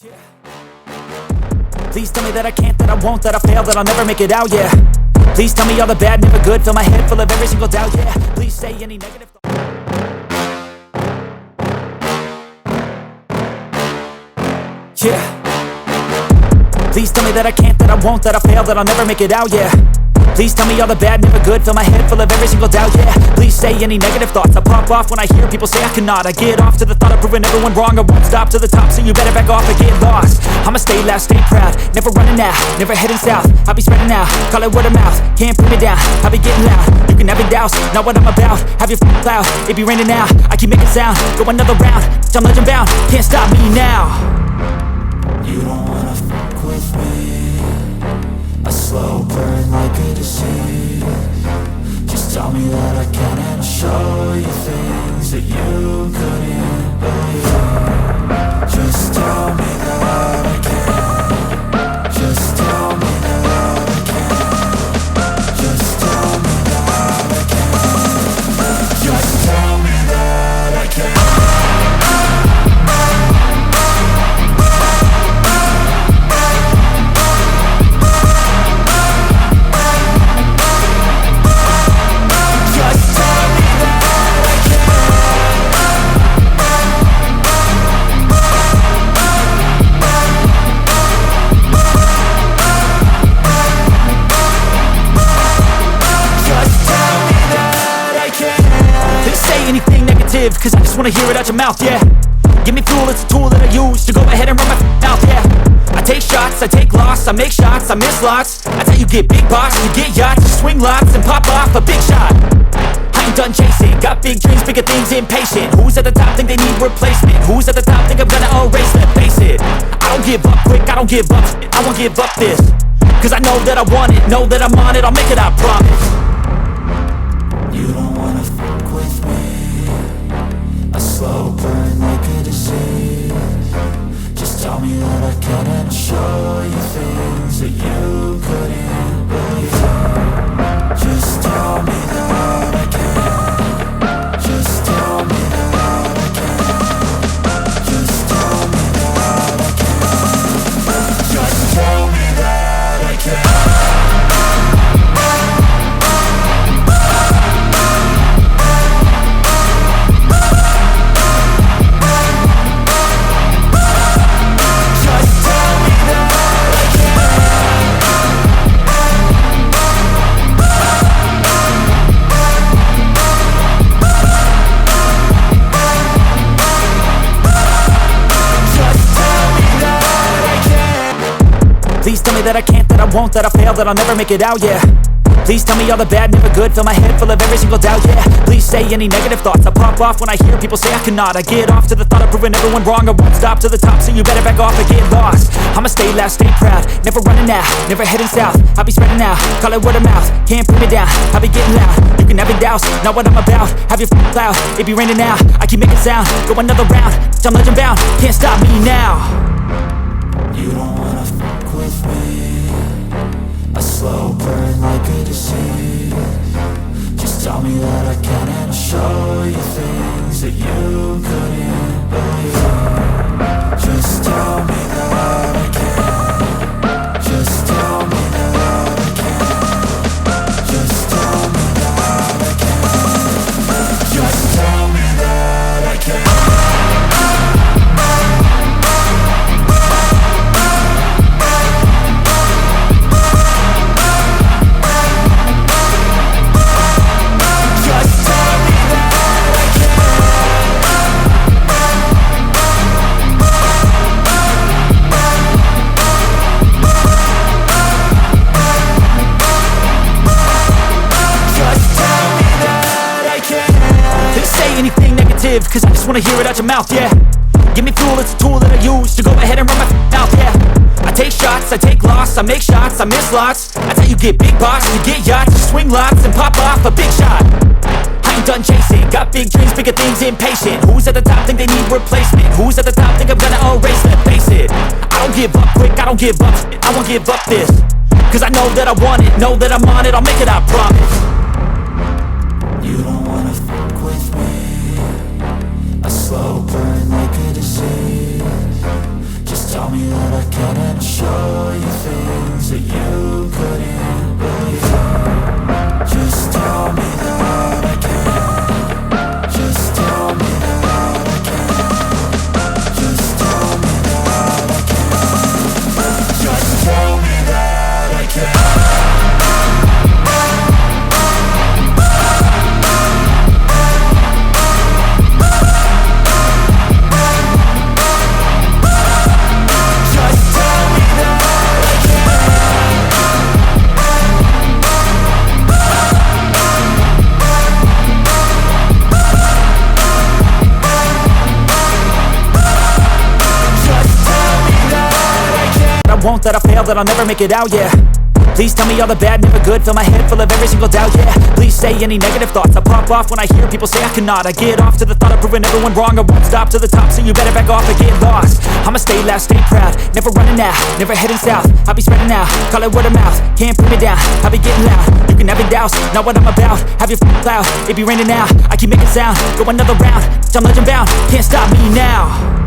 Yeah. Please tell me that I can't, that I won't, that I fail, that I'll never make it out, yeah. Please tell me all the bad, never good, fill my head full of every single doubt, yeah. Please say any negative yeah. Please tell me that I can't, that I won't, that I fail, that I'll never make it out, yeah. Please tell me all the bad, never good, fill my head full of every single doubt, yeah. Please say any negative thoughts, I pop off when I hear people say I cannot. I get off to the thought of proving everyone wrong, I won't stop to the top, so you better back off and get lost. I'ma stay loud, stay proud, never running out, never heading south. I'll be spreading out, call it word of mouth, can't put me down, I'll be getting loud. You can have your doubts, not what I'm about, have your cloud, it be raining now. I keep making sound, go another round, I'm legend bound, can't stop me now. You don't wanna fuck with me, a slow burn like a disease. Just tell me that I can and I'll show you things that you couldn't believe. Just tell me that I can. Just tell me that I can. Just tell me that I can. Just tell me that I can. Cause I just wanna hear it out your mouth, yeah. Give me fuel, it's a tool that I use to go ahead and run my mouth, yeah. I take shots, I take loss, I make shots, I miss lots. That's how you get big box, you get yachts, you swing lots and pop off a big shot. I ain't done chasing, got big dreams, bigger things, impatient. Who's at the top think they need replacement? Who's at the top think I'm gonna erase, let's face it. I don't give up quick, I don't give up, I won't give up this. Cause I know that I want it, know that I'm on it, I'll make it, I promise. You don't wanna fuck with me, a slow burn like a disease. Just tell me that I can and I'll show you things that you couldn't believe. Just tell me that I can. Just tell me that I can. Just tell me that I can. Just tell me that I can. Please tell me that I can't, that I won't, that I fail, that I'll never make it out, yeah. Please tell me all the bad, never good, fill my head full of every single doubt, yeah. Please say any negative thoughts, I pop off when I hear people say I cannot. I get off to the thought of proving everyone wrong, I won't stop to the top, so you better back off and get lost. I'ma stay loud, stay proud, never running out, never heading south. I'll be spreading out, call it word of mouth, can't put me down, I'll be getting loud. You can have your doubts, not what I'm about, have your cloud, it be raining now. I keep making sound, go another round, I'm legend bound, can't stop me now. You don't wanna fuck with me, a slow burn like a disease. Just tell me that I can and I'll show you things that you couldn't believe. Just tell me that I can. Just tell me that I can. Just tell me that I can. Just tell me that I can. Cause I just wanna hear it out your mouth, yeah. Give me fuel, it's a tool that I use to go ahead and run my mouth, yeah. I take shots, I take loss, I make shots, I miss lots. That's how you get big box, you get yachts, you swing lots and pop off a big shot. I ain't done chasing, got big dreams, bigger things, impatient. Who's at the top think they need replacement? Who's at the top think I'm gonna erase, let's face it. I don't give up quick, I don't give up, I won't give up this. Cause I know that I want it, know that I'm on it, I'll make it, I promise. You don't wanna fuck with me, a slow burn like a disease. Just tell me couldn't show you things that you couldn't believe. Just tell me that I can. Just tell me that I can. Just tell me that I can. Just tell me that I can. Won't, that I fail, that I'll never make it out, yeah. Please tell me all the bad, never good. Fill my head full of every single doubt, yeah. Please say any negative thoughts. I pop off when I hear people say I cannot. I get off to the thought of proving everyone wrong. I won't stop to the top, so you better back off and get lost. I'ma stay loud, stay proud, never running out, never heading south. I'll be spreading out, call it word of mouth. Can't put me down, I'll be getting loud. You can have your doubts, not what I'm about. Have your cloud, it be raining now. I keep making sound, go another round. I'm legend bound, can't stop me now.